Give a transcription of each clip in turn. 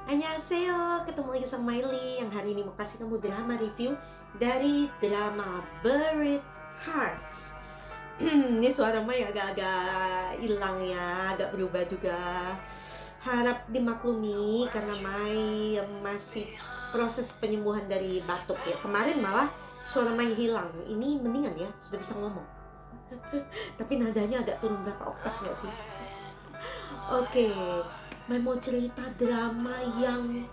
Annyeonghaseyo, ketemu lagi sama Miley yang hari ini mau kasih kamu drama review dari drama Buried Hearts. Ini suara Mai agak-agak hilang ya, agak berubah juga. Harap dimaklumi karena Mai masih proses penyembuhan dari batuk ya. Kemarin malah suara Mai hilang, ini mendingan ya, sudah bisa ngomong. Tapi nadanya agak turun berapa oktav nggak sih? Oke, Mai mau cerita drama yang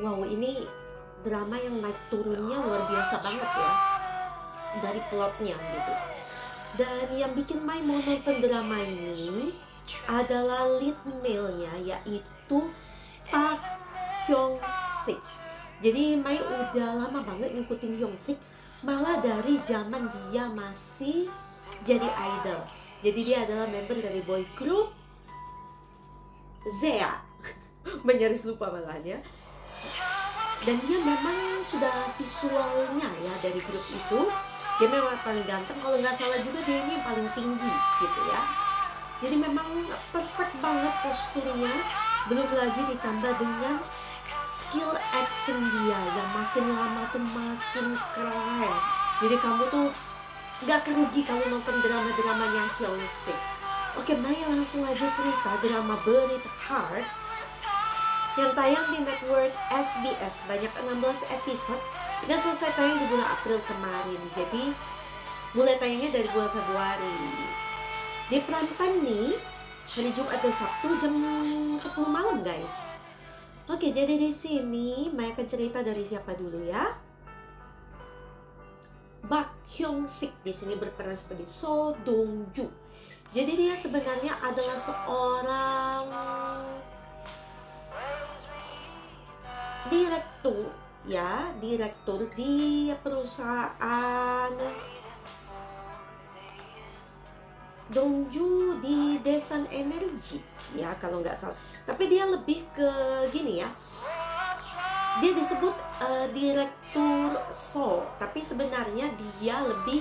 wow, ini drama yang naik turunnya luar biasa banget ya dari plotnya gitu. Dan yang bikin Mai mau nonton drama ini adalah lead male-nya, yaitu Park Hyung Sik. Jadi Mai udah lama banget ngikutin Hyung Sik, malah dari zaman dia masih jadi idol. Jadi dia adalah member dari boy group Zea. Menyaris lupa malahnya. Dan dia memang sudah visualnya ya dari grup itu, dia memang paling ganteng. Kalau nggak salah juga dia ini yang paling tinggi gitu ya. Jadi memang perfect banget posturnya. Belum lagi ditambah dengan skill acting dia yang makin lama tuh makin keren. Jadi kamu tuh gak kerugi kalau nonton drama-dramanya Hyung Sik. Oke, Maya langsung aja cerita drama Buried Hearts yang tayang di network SBS banyak 16 episode dan selesai tayang di bulan April kemarin. Jadi mulai tayangnya dari bulan Februari. Di prime time nih, hari Jumat dan Sabtu jam 10 malam guys. Oke, jadi di sini Maya akan cerita dari siapa dulu ya. Park Hyung Sik di sini berperan sebagai So Dong Ju. Jadi dia sebenarnya adalah seorang direktur ya, direktur di perusahaan Dongju di Daesan Energy ya kalau nggak salah. Tapi dia lebih ke gini ya. Dia disebut direktur So, tapi sebenarnya dia lebih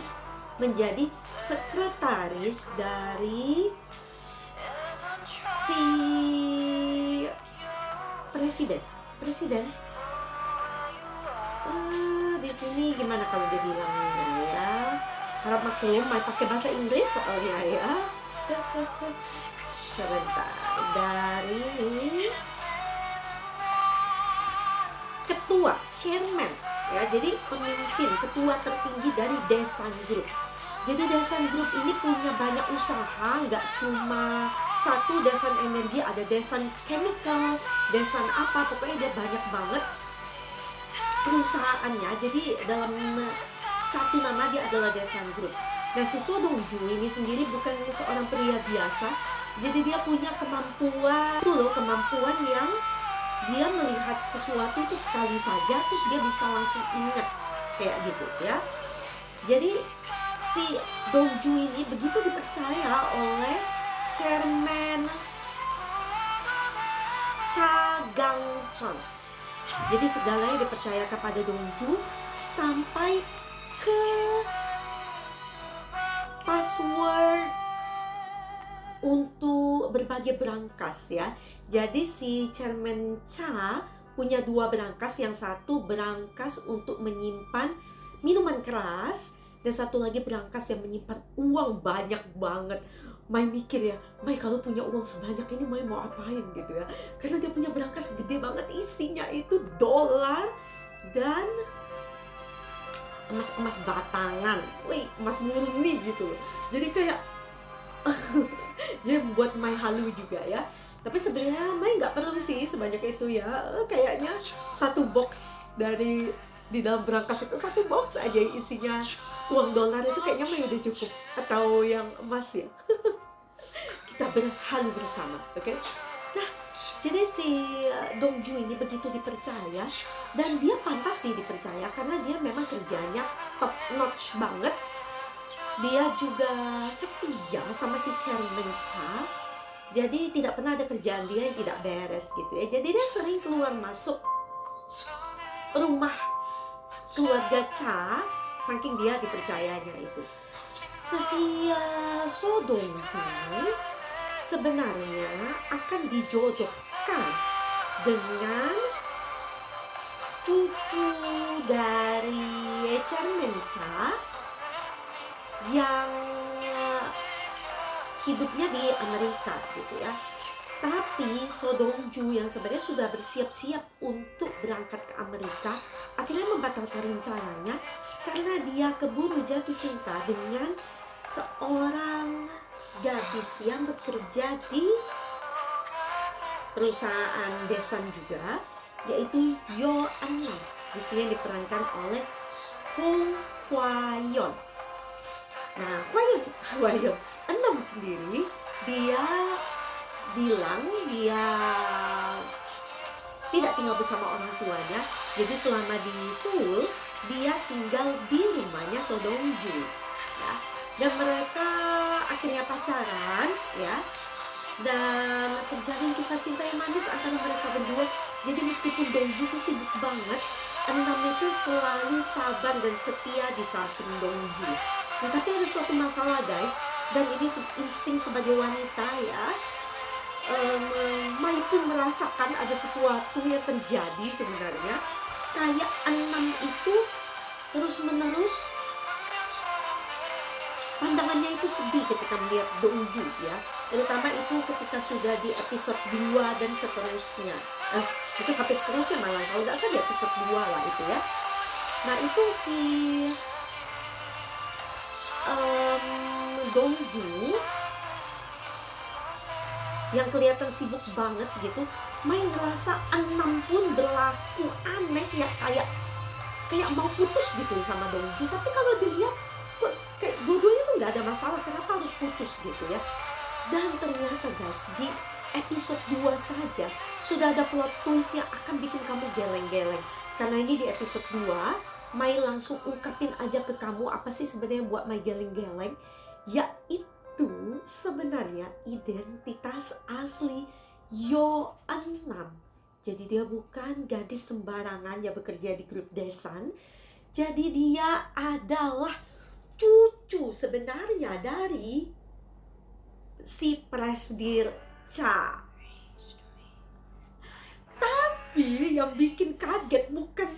menjadi sekretaris dari si presiden. Di sini gimana kalau dia bilangnya ya? Harap maklum, Mai pakai bahasa Inggris soalnya ya. Sebentar, dari ketua, chairman ya, jadi pemimpin, ketua tertinggi dari Daesan Group. Jadi Daesan Group ini punya banyak usaha, nggak cuma satu Daesan Energy, ada Daesan Chemical, Daesan apa, pokoknya dia banyak banget perusahaannya. Jadi dalam satu nama dia adalah Daesan Group. Nah, si So Dong Ju ini sendiri bukan seorang pria biasa. Jadi dia punya kemampuan, kemampuan yang dia melihat sesuatu itu sekali saja terus dia bisa langsung ingat kayak gitu ya. Jadi si Dong Ju ini begitu dipercaya oleh chairman Cha Gang Chon. Jadi segalanya dipercaya kepada Dong Ju sampai ke password untuk berbagai berangkas ya. Jadi si chairman Cha punya dua berangkas, yang satu berangkas untuk menyimpan minuman keras dan satu lagi berangkas yang menyimpan uang banyak banget. Mai mikir ya, Mai kalau punya uang sebanyak ini Mai mau apain gitu ya. Karena dia punya berangkas gede banget, isinya itu dolar dan emas-emas batangan. Wih, emas murni gitu. Jadi kayak dia membuat Mai halu juga ya. Tapi sebenarnya Mai nggak perlu sih sebanyak itu ya. Kayaknya satu box dari di dalam berangkas itu, satu box aja isinya uang dolar itu kayaknya Mai udah cukup. Atau yang emas ya. Kita berhalu bersama, oke? Nah, jadi si Dong Ju ini begitu dipercaya, dan dia pantas sih dipercaya karena dia memang kerjanya top notch banget. Dia juga setia sama si chairman Cha. Jadi tidak pernah ada kerjaan dia yang tidak beres gitu ya. Jadi dia sering keluar masuk rumah keluarga Cha, saking dia dipercayanya itu. Nah, si So Dong Ju sebenarnya akan dijodohkan dengan cucu dari Chairman Cha yang hidupnya di Amerika gitu ya. Tapi So Dong-ju yang sebenarnya sudah bersiap-siap untuk berangkat ke Amerika akhirnya membatalkan rencananya karena dia keburu jatuh cinta dengan seorang gadis yang bekerja di perusahaan Desan juga, yaitu Yo An-nam. Di sini diperankan oleh Hong Hwa-yeon. Nah, Hwa-yeon An-nam sendiri dia bilang dia tidak tinggal bersama orang tuanya. Jadi selama di Seoul dia tinggal di rumahnya So Dong-ju ya. Dan mereka akhirnya pacaran ya. Dan terjalin kisah cinta yang manis antara mereka berdua. Jadi meskipun Dong-ju tuh sibuk banget, An-nam itu selalu sabar dan setia di samping Dong-ju. Nah, tapi ada suatu masalah guys, dan ini insting sebagai wanita ya. Mai pun merasakan ada sesuatu yang terjadi sebenarnya. Kayak An-nam itu terus-menerus pandangannya itu sedih ketika melihat Dong-ju ya. Terutama itu ketika sudah di episode 2 dan seterusnya. Bukan sampai seterusnya malah, kalau nggak salah di episode 2 lah itu ya. Nah itu si Dong-ju yang kelihatan sibuk banget gitu, Mai ngerasa An-nam pun berlaku aneh ya, kayak mau putus gitu sama Dong-ju. Tapi kalau dilihat kok kayak dua-duanya tuh nggak ada masalah, kenapa harus putus gitu ya. Dan ternyata guys, di episode 2 saja sudah ada plot twist yang akan bikin kamu geleng-geleng. Karena ini di episode 2 Mai langsung ungkapin aja ke kamu apa sih sebenarnya buat Mai geleng-geleng, yaitu sebenarnya identitas asli Yo An-nam. Jadi dia bukan gadis sembarangan yang bekerja di grup Desan. Jadi dia adalah cucu sebenarnya dari si Presdir Cha. Tapi yang bikin kaget bukan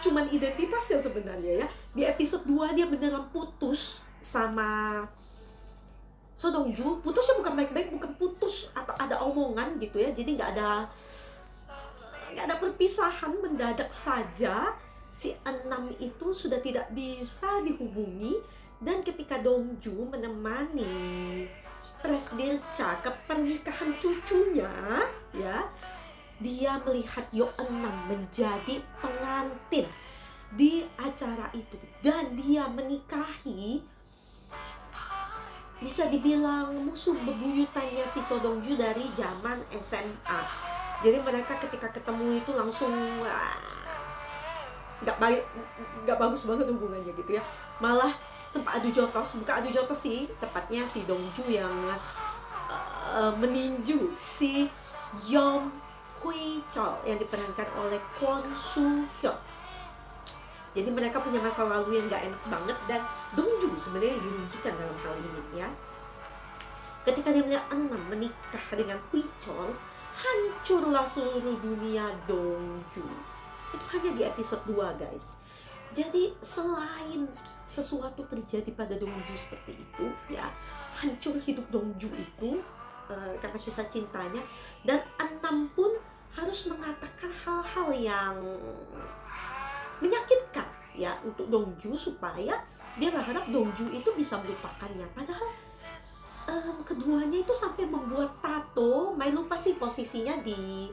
cuman identitasnya sebenarnya ya. Di episode 2 dia beneran putus sama So Dong-ju. Putusnya bukan baik-baik, bukan putus atau ada omongan gitu ya. Jadi nggak ada perpisahan, mendadak saja si An-nam itu sudah tidak bisa dihubungi. Dan ketika Dong-ju menemani Presdir Cha ke pernikahan cucunya ya, dia melihat Yo An-nam menjadi pengantin di acara itu, dan dia menikahi bisa dibilang musuh bebuyutannya si So Dong-ju dari zaman SMA. Jadi mereka ketika ketemu itu langsung nggak bagus banget hubungannya gitu ya. Malah sempat adu jotos, bukan adu jotos sih, tepatnya si Dong-ju yang meninju si Yom Hui-chol yang diperankan oleh Kwon Soo-hyun. Jadi mereka punya masa lalu yang gak enak banget, dan Dong-ju sebenarnya yang dirugikan dalam hal ini ya. Ketika dia melihat An-nam menikah dengan Hui-chol, hancurlah seluruh dunia Dong-ju. Itu hanya di episode 2 guys. Jadi selain sesuatu terjadi pada Dong-ju seperti itu ya, hancur hidup Dong-ju itu karena kisah cintanya, dan An-nam pun harus mengatakan hal-hal yang menyakitkan ya untuk Dong-ju supaya dia berharap Dong-ju itu bisa melupakannya. Padahal keduanya itu sampai membuat tato. Mai lupa sih posisinya di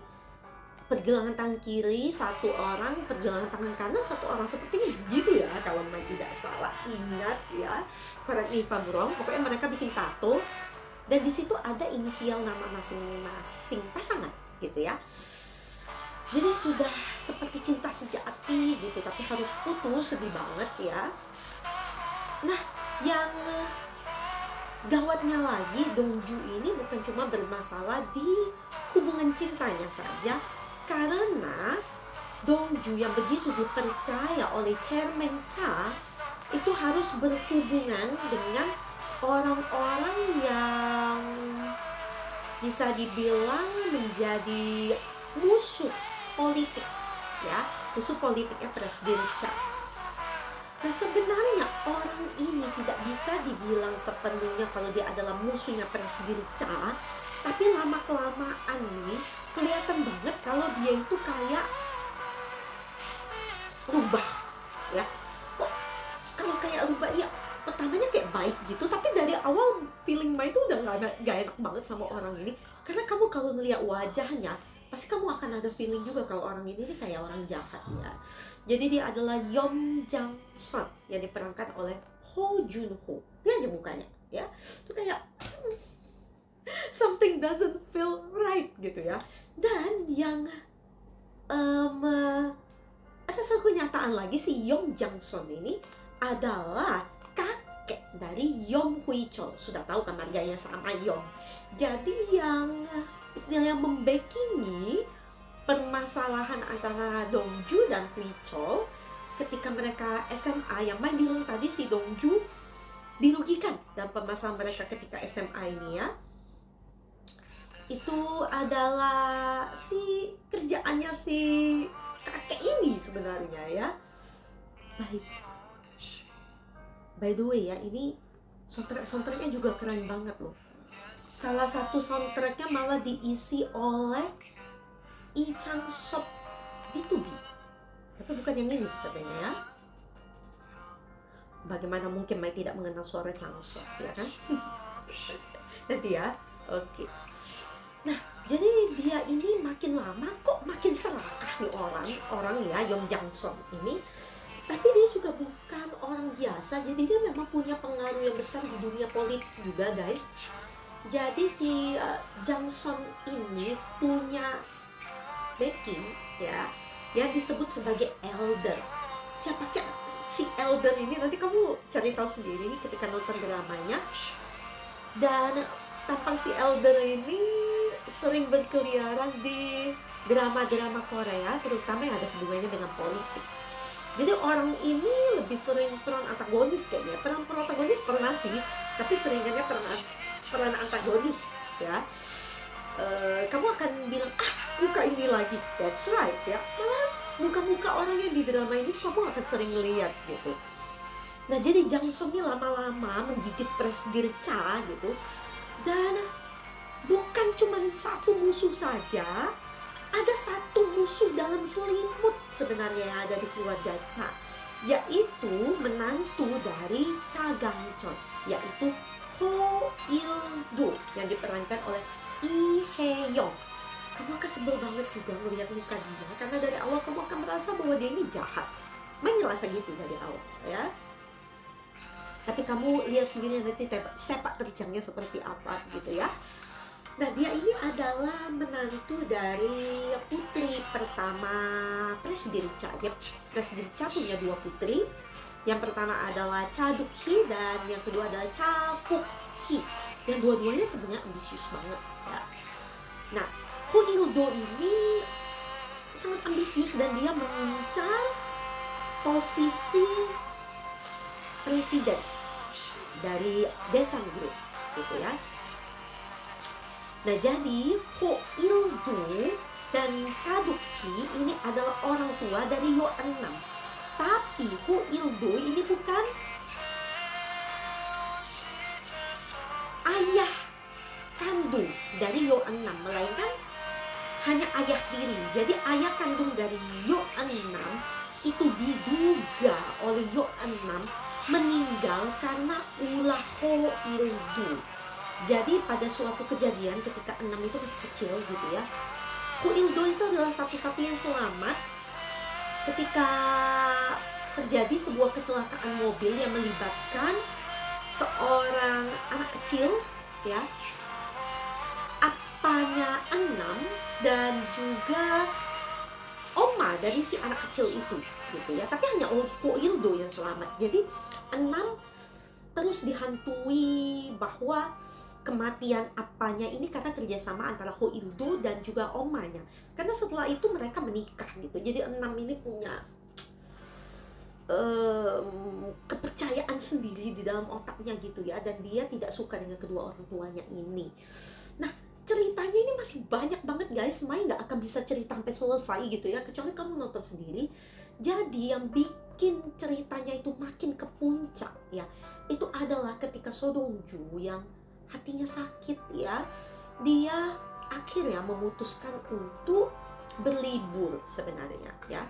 pergelangan tangan kiri satu orang, pergelangan tangan kanan satu orang, sepertinya begitu ya kalau Mai tidak salah ingat ya. Correct me if I'm wrong. Pokoknya mereka bikin tato dan di situ ada inisial nama masing-masing pasangan gitu ya. Jadi sudah seperti cinta sejati gitu, tapi harus putus, sedih banget ya. Nah, yang gawatnya lagi, Dong-ju ini bukan cuma bermasalah di hubungan cintanya saja, karena Dong-ju yang begitu dipercaya oleh Chairman Cha itu harus berhubungan dengan orang-orang yang bisa dibilang menjadi musuh politik, ya, musuh politiknya Presiden Cha. Nah, sebenarnya orang ini tidak bisa dibilang sepenuhnya kalau dia adalah musuhnya Presiden Cha, tapi lama-kelamaan nih kelihatan banget kalau dia itu kayak rubah, ya. Kok kalau kayak rubah, ya pertamanya kayak baik gitu, tapi dari awal feeling Mai itu udah gak enak banget sama orang ini. Karena kamu kalau ngeliat wajahnya, pasti kamu akan ada feeling juga kalau orang ini nih kayak orang jahat, ya. Jadi dia adalah Yom Jang Son yang diperankan oleh Ho Jun Ho. Dia aja mukanya, ya, itu kayak something doesn't feel right gitu, ya. Dan yang ada satu kenyataan lagi, si Yom Jang Son ini adalah kakek dari Yom Hui Chol. Sudah tahu kan marganya sama Yom. Jadi yang istilahnya membackingi permasalahan antara Dongju dan Hui Chol ketika mereka SMA, yang Mai bilang tadi si Dongju dirugikan dalam permasalahan mereka ketika SMA ini, ya. Itu adalah si kerjaannya si kakek ini sebenarnya, ya. Baik. By the way, ya, ini soundtracknya juga keren banget loh. Salah satu soundtracknya malah diisi oleh Lee Chang-sop B2B, tapi bukan yang ini sepertinya, ya. Bagaimana mungkin Mai tidak mengenal suara Chang-sop, ya kan? Nanti, ya. Oke. Nah, jadi dia ini makin lama kok makin serakah nih orang, ya, Yom Jang Son ini. Tapi dia juga bukan orang biasa, jadi dia memang punya pengaruh yang besar di dunia politik juga, guys. Jadi si Jang Son ini punya backing, ya, yang disebut sebagai elder. Siapakah si elder ini? Nanti kamu cari tahu sendiri ketika nonton dramanya. Dan tampang si elder ini sering berkeliaran di drama-drama Korea, terutama yang ada hubungannya dengan politik. Jadi orang ini lebih sering peran antagonis kayaknya. Peran protagonis pernah sih, tapi seringannya peran antagonis, ya. Kamu akan bilang, muka ini lagi. That's right, ya. Malah muka-muka orang yang di drama ini kamu akan sering lihat gitu. Nah, jadi Jang Son ini lama-lama menggigit Presiden Cha gitu. Dan bukan cuma satu musuh saja, ada satu musuh dalam selimut sebenarnya yang ada di keluarga Cha, yaitu menantu dari Cha Gang-chon, yaitu Ho Il-do yang diperankan oleh Lee Hae-yong. Kamu akan sebel banget juga melihat muka dia, karena dari awal kamu akan merasa bahwa dia ini jahat. Menjelasa gitu dari awal, ya. Tapi kamu lihat sendiri nanti sepak terjangnya seperti apa gitu, ya. Nah, dia ini adalah menantu dari putri pertama Presiden Cha. Presiden Cha punya 2 putri. Yang pertama adalah Cha Duk-hee dan yang kedua adalah Cha Kuk-hee. Yang dua-duanya sebenarnya ambisius banget, ya. Nah, Ho Il-do ini sangat ambisius dan dia mengincar posisi presiden dari Daesang Group, gitu, ya. Nah, jadi Ho Il-do dan Cha Duk-hee ini adalah orang tua dari Yo Eun-nam. Tapi Ho Il-do ini bukan ayah kandung dari Yo Eun-nam, melainkan hanya ayah tiri. Jadi ayah kandung dari Yo Eun-nam itu diduga oleh Yo Eun-nam meninggal karena ulah Ho Il-do. Jadi pada suatu kejadian ketika Eun-nam itu masih kecil gitu, ya, Ho Il-do itu adalah satu-satunya yang selamat ketika terjadi sebuah kecelakaan mobil yang melibatkan seorang anak kecil, ya, apanya Eun-nam dan juga oma dari si anak kecil itu, gitu, ya. Tapi hanya Ho Il-do yang selamat. Jadi Eun-nam terus dihantui bahwa kematian apanya ini karena kerjasama antara Ho Il-do dan juga omanya. Karena setelah itu mereka menikah gitu. Jadi Eun-nam ini punya kepercayaan sendiri di dalam otaknya gitu, ya. Dan dia tidak suka dengan kedua orang tuanya ini. Nah, ceritanya ini masih banyak banget guys. Mai nggak akan bisa cerita sampai selesai gitu ya, kecuali kamu nonton sendiri. Jadi yang bikin ceritanya itu makin ke puncak ya, itu adalah ketika So Dong Ju yang hatinya sakit ya, dia akhirnya memutuskan untuk berlibur sebenarnya ya,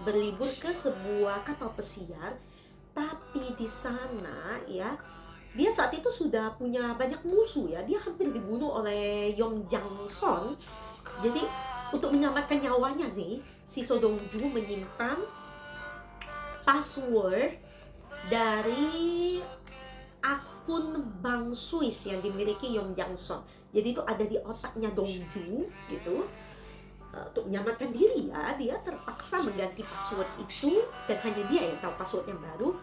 berlibur ke sebuah kapal pesiar. Tapi di sana ya, dia saat itu sudah punya banyak musuh ya, dia hampir dibunuh oleh Yong Jang Son. Jadi untuk menyelamatkan nyawanya nih, si So Dong Ju menyimpan password dari akun bank Swiss yang dimiliki Yong Jang Son. Jadi itu ada di otaknya Dong Ju gitu. Untuk menyelamatkan diri ya, dia terpaksa mengganti password itu, dan hanya dia yang tahu password yang baru.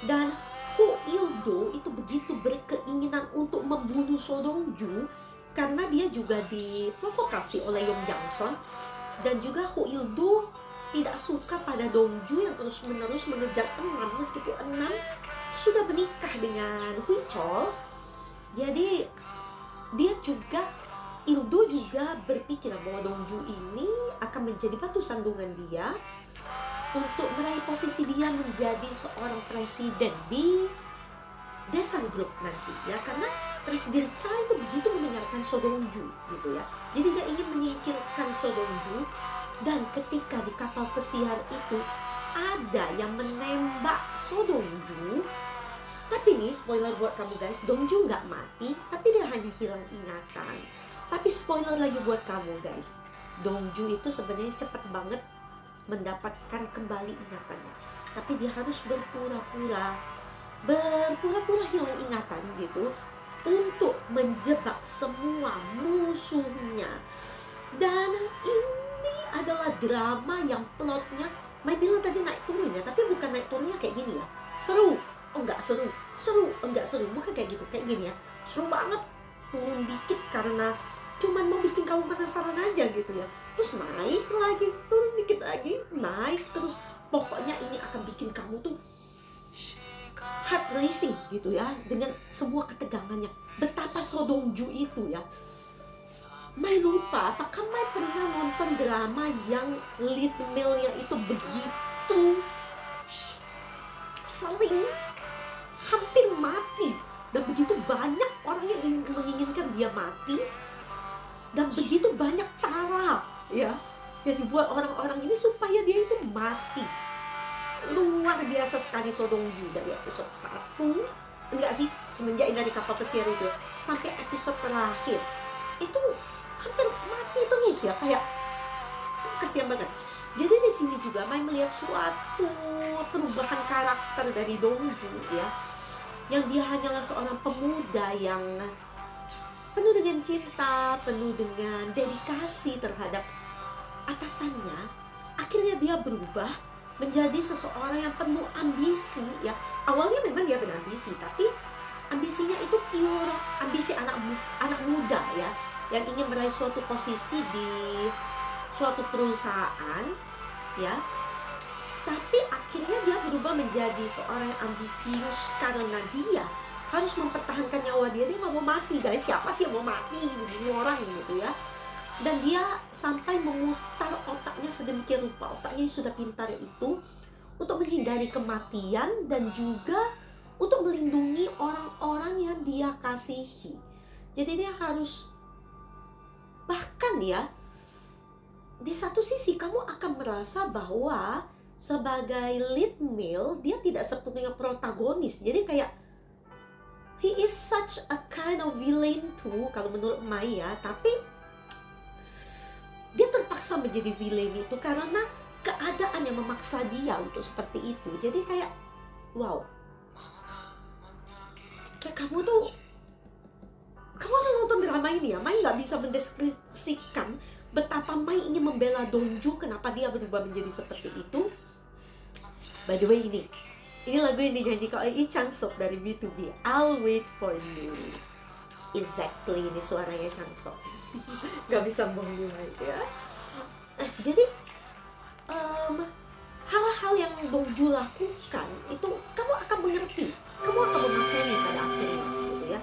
Dan Ho Il-do itu begitu berkeinginan untuk membunuh So Dong Ju karena dia juga diprovokasi oleh Yong Jang Son. Dan juga Ho Il-do tidak suka pada Dong Ju yang terus-menerus mengejar Enam, meskipun Enam sudah menikah dengan Hui Chol. Jadi dia juga, Il-do juga berpikir bahwa Dong Ju ini akan menjadi batu sandungan dia untuk meraih posisi dia menjadi seorang presiden di Daesan Group nanti ya, karena Presiden Cha itu begitu mendengarkan So Dong Ju gitu ya. Jadi dia ingin menyingkirkan So Dong Ju. Dan ketika di kapal pesiar itu ada yang menembak So Dong Ju. Tapi nih spoiler buat kamu guys, Dong Ju nggak mati, tapi dia hanya hilang ingatan. Tapi spoiler lagi buat kamu guys, Dong Ju itu sebenarnya cepat banget mendapatkan kembali ingatannya. Tapi dia harus berpura-pura hilang ingatan gitu untuk menjebak semua musuhnya. Dan ini adalah drama yang plotnya, Mai bilang tadi naik turun ya, tapi bukan naik turunnya kayak gini ya, seru, oh enggak seru, enggak seru, bukan kayak gitu, kayak gini ya, seru banget, turun dikit karena cuman mau bikin kamu penasaran aja gitu ya, terus naik lagi, turun dikit lagi, naik terus. Pokoknya ini akan bikin kamu tuh heart racing gitu ya, dengan semua ketegangannya. Betapa So Dong Ju itu ya, Mai lupa, apakah Mai pernah nonton drama yang lead male-nya itu begitu sering hampir mati, dan begitu banyak orang yang menginginkan dia mati, dan begitu banyak cara ya yang dibuat orang-orang ini supaya dia itu mati. Luar biasa sekali So Dong Ju dari episode 1, enggak sih, semenjak dari kapal pesiar itu sampai episode terakhir itu hampir mati terus ya, kayak kasihan banget. Jadi di sini juga Mai melihat suatu perubahan karakter dari Dong Ju ya, yang dia hanyalah seorang pemuda yang penuh dengan cinta, penuh dengan dedikasi terhadap atasannya. Akhirnya dia berubah menjadi seseorang yang penuh ambisi ya. Awalnya memang dia berambisi, tapi ambisinya itu pure ambisi anak muda ya, yang ingin meraih suatu posisi di suatu perusahaan ya. Tapi akhirnya dia berubah menjadi seorang yang ambisius karena dia harus mempertahankan nyawa dia. Dia nggak mau mati guys, siapa sih yang mau mati, bunuh orang gitu ya. Dan dia sampai memutar otaknya sedemikian rupa, otaknya yang sudah pintar itu, untuk menghindari kematian dan juga untuk melindungi orang-orang yang dia kasihi. Jadi dia harus, bahkan ya, di satu sisi kamu akan merasa bahwa sebagai lead male dia tidak sepenuhnya protagonis. Jadi kayak he is such a kind of villain too kalau menurut Mai ya. Tapi dia terpaksa menjadi villain itu karena keadaan yang memaksa dia untuk seperti itu. Jadi kayak wow, kayak kamu harus nonton drama ini ya. Mai nggak bisa mendeskripsikan betapa Mai ingin membela Dong Ju, kenapa dia berubah menjadi seperti itu. By the way, ini lagu yang dinyanyikan oleh Lee Chan-sok dari B2B, I'll Wait For You. Exactly, ini suaranya Chan-sok. Gak bisa bohongin itu ya. Jadi hal-hal yang Dong Ju lakukan itu kamu akan mengerti, kamu akan memahami pada akhirnya gitu ya.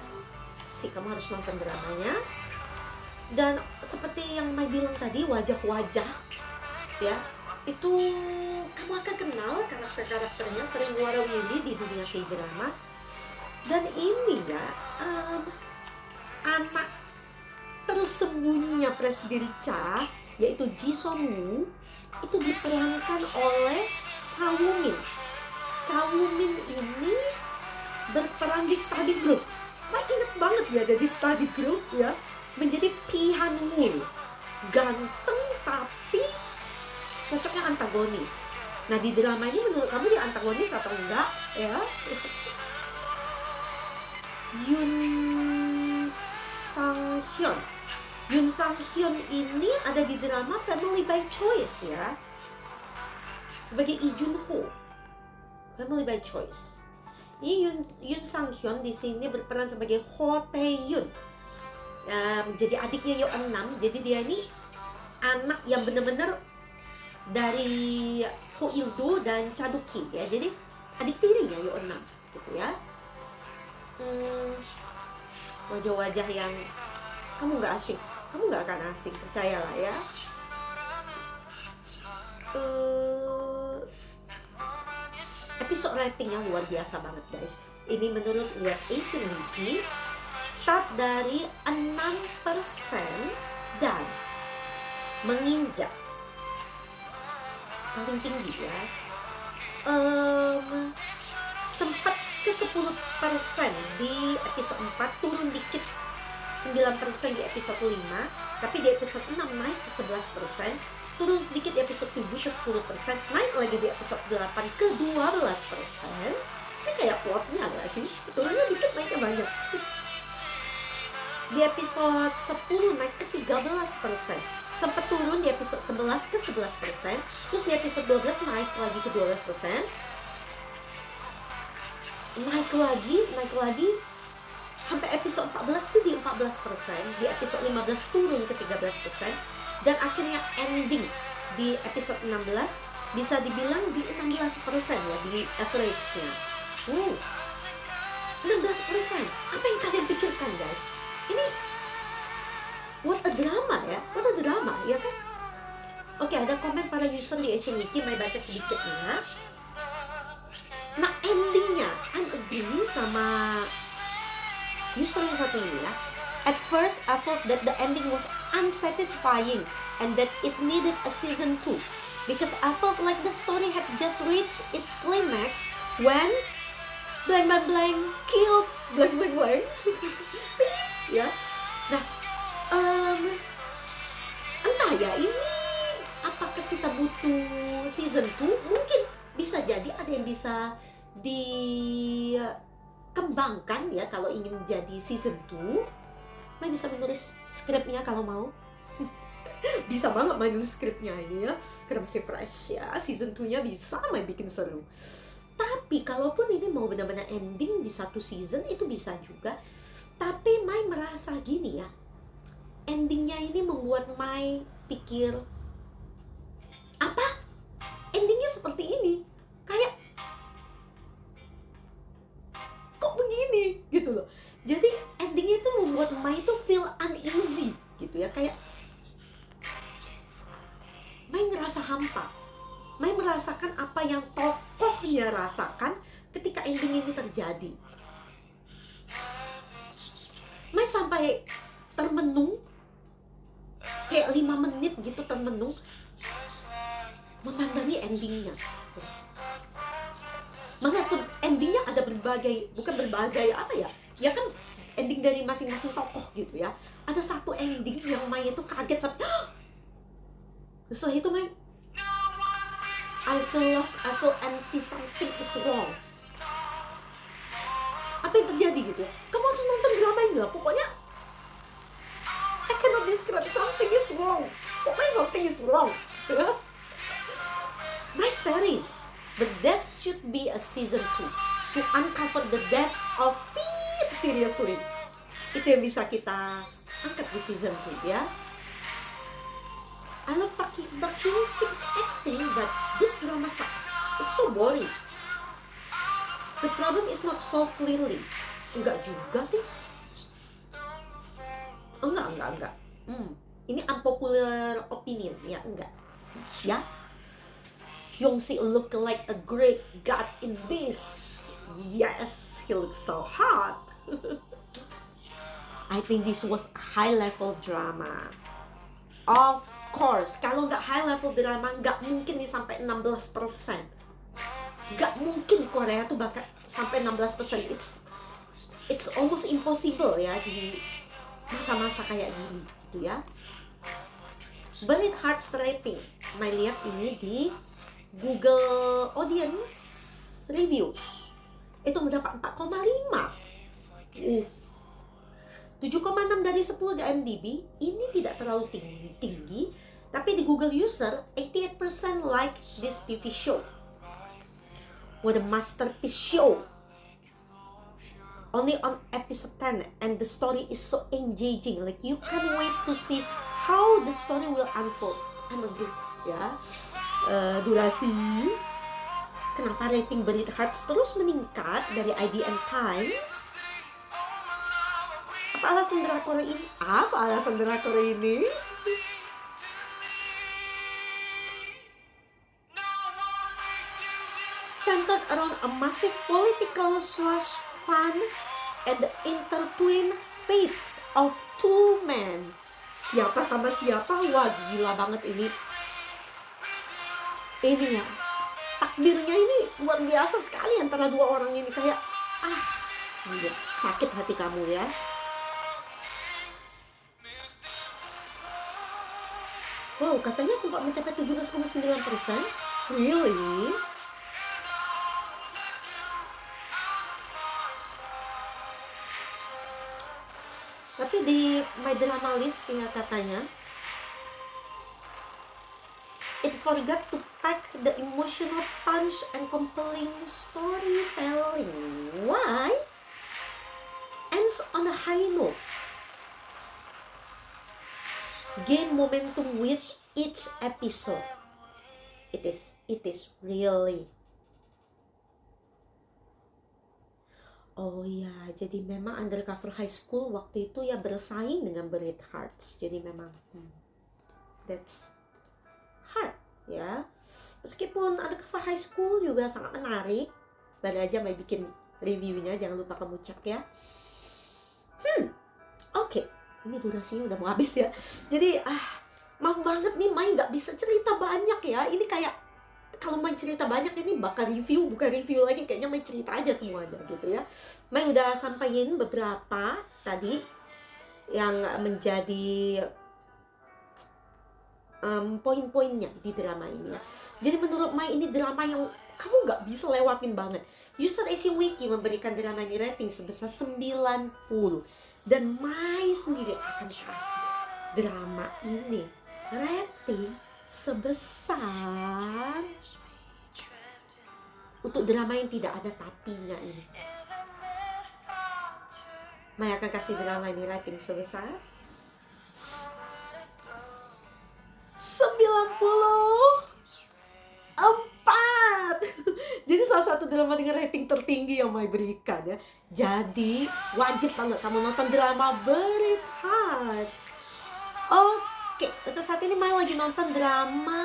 Kamu harus nonton dramanya. Dan seperti yang Mai bilang tadi, wajah-wajah ya, itu kamu akan kenal karakter-karakternya, sering warawiri di dunia K-drama. Dan ini ya, anak tersembunyinya Presiden Cha, yaitu Ji Son-woo, itu diperankan oleh Cha Woo-min. Cha Woo-min ini berperan di Study Group. Nah, inget banget dia ada di Study Group ya, menjadi Pi Han-woo, ganteng tapi cocoknya antagonis. Nah, di drama ini menurut kamu dia antagonis atau enggak ya? Yoon Sang Hyun ini ada di drama Family by Choice ya, sebagai Lee Jun Ho. Family by Choice. Ini Yoon Sang Hyun di sini berperan sebagai Ho Tae Yoon, menjadi adiknya Yeon Nam. Jadi dia ini anak yang benar-benar dari Ho Il Do dan Cha Do Ki ya. Jadi adik tirinya Yeon Nam gitu ya. Wajah-wajah yang kamu nggak asing, kamu nggak akan asing, percayalah ya. Episode ratingnya luar biasa banget guys. Ini menurut Web Asian Wiki start dari 6% dan menginjak paling tinggi ya, sempat ke 10% di episode 4, turun dikit 9% di episode 5, tapi di episode 6 naik ke 11%, turun sedikit di episode 7 ke 10%, naik lagi di episode 8 ke 12%. Ini kayak plotnya gak sih? Turunnya dikit, naiknya banyak. Di episode 10 naik ke 13%, sempat turun di episode 11 ke 11%, terus di episode 12 naik lagi ke 12%, naik lagi sampai episode 14 tuh di 14%, di episode 15 turun ke 13%, dan akhirnya ending di episode 16 bisa dibilang di 16% ya, di average-nya. 16%. Apa yang kalian pikirkan guys? Ini what a drama ya, ya kan? Oke, ada komen para user di Asian Wiki, Mai baca sedikit nih ya. Nah, endingnya I'm agree sama user yang satu ini ya. At first I felt that the ending was unsatisfying and that it needed a season 2 because I felt like the story had just reached its climax when blank blank blank killed blank blank blank. Ya. Nah, entah ya, ini apakah kita butuh season 2? Mungkin bisa jadi ada yang bisa dikembangkan ya kalau ingin jadi season 2. Mai bisa menulis skripnya kalau mau. Bisa banget Mai nulis skripnya ini ya, karena masih fresh ya. Season 2-nya bisa Mai bikin seru. Tapi kalaupun ini mau benar-benar ending di satu season, itu bisa juga. Tapi Mai merasa gini ya, endingnya ini membuat Mai pikir, apa? Endingnya seperti ini? Kayak kok begini gitu loh. Jadi endingnya itu membuat Mai itu feel uneasy gitu ya, kayak Mai ngerasa hampa. Mai merasakan apa yang tokohnya rasakan ketika ending ini terjadi. Mai sampai termenung kayak 5 menit gitu, termenung memandangi endingnya. Malah endingnya ada bukan berbagai apa ya, ya kan ending dari masing-masing tokoh gitu ya. Ada satu ending yang Mai itu kaget sampai setelah itu Mai, I feel lost, I feel empty, something is wrong. Apa yang terjadi gitu ya? Kamu harus nonton drama ini lah, pokoknya I cannot describe, something is wrong. Pokoknya something is wrong. Nice series, but that should be a season 2 to uncover the death of Pip. Seriously, itu yang bisa kita angkat di season 2 ya. I love Park Hyung-sik's acting, but this drama sucks. It's so boring. The problem is not solved clearly. Enggak juga sih. Enggak. Ini unpopular opinion ya, enggak ya. Hyung-si look like a great god in this. Yes, he looks so hot. I think this was a high level drama. Of course, kalau nggak high level drama, nggak mungkin nih sampai 16%. Nggak mungkin Korea tuh bakal sampai 16%. It's almost impossible ya di masa-masa kayak gini gitu ya. Buried Hearts rating, Mai lihat ini di Google Audience Reviews itu mendapat 4,5. 7,6 dari 10 di IMDb. Ini tidak terlalu tinggi, tapi di Google User 88% like this TV show. What a masterpiece show. Only on episode 10 and the story is so engaging. Like you can't wait to see how the story will unfold. I'm agree ya. Durasi. Kenapa rating Buried Hearts terus meningkat dari IDN Times? Apa alasan drakor ini? Centered around a massive political / fun and the intertwined fates of two men. Siapa sama siapa? Wah, gila banget ini. Ini ya, takdirnya ini luar biasa sekali antara dua orang ini. Kayak gila, sakit hati kamu ya. Wow, katanya sempat mencapai 17,9%. Really? Tapi di My Drama List ya katanya it forgot to pack the emotional punch and compelling storytelling. Why? Ends on a high note. Gain momentum with each episode. It is really. Oh ya, jadi memang Undercover High School waktu itu ya bersaing dengan Buried Hearts. Jadi memang that's hard ya. Meskipun Undercover High School juga sangat menarik. Baru aja Mai bikin reviewnya, jangan lupa kamu cek ya. Oke. Ini durasinya udah mau habis ya. Jadi maaf banget nih Mai nggak bisa cerita banyak ya. Ini kayak kalau Mai cerita banyak ini bakal bukan review lagi, kayaknya Mai cerita aja semuanya gitu ya. Mai udah sampaikan beberapa tadi yang menjadi poin-poinnya di drama ini ya. Jadi menurut Mai ini drama yang kamu nggak bisa lewatin banget. User Asian Wiki memberikan drama ini rating sebesar 90. Dan Mai sendiri akan kasih drama ini rating sebesar, untuk drama yang tidak ada tapinya ini, Mai akan kasih drama ini rating sebesar 94. Jadi salah satu drama dengan rating tertinggi yang Mai berikan ya. Jadi wajib banget kamu nonton drama Buried Hearts. Oke, untuk saat ini Mai lagi nonton drama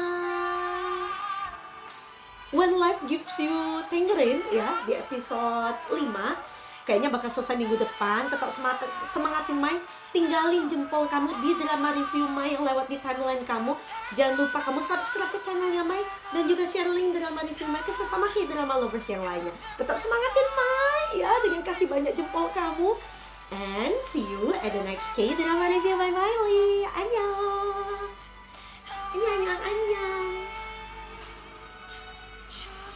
When Life Gives You Tangerine ya, di episode 5. Kayaknya bakal selesai minggu depan. Tetap semangatin Mai. Tinggalin jempol kamu di drama review Mai yang lewat di timeline kamu. Jangan lupa kamu subscribe ke channelnya Mai. Dan juga share link drama review Mai ke sesama K-drama lovers yang lainnya. Tetap semangatin Mai ya, dengan kasih banyak jempol kamu. And see you at the next K-drama review by Miley. Annyeong!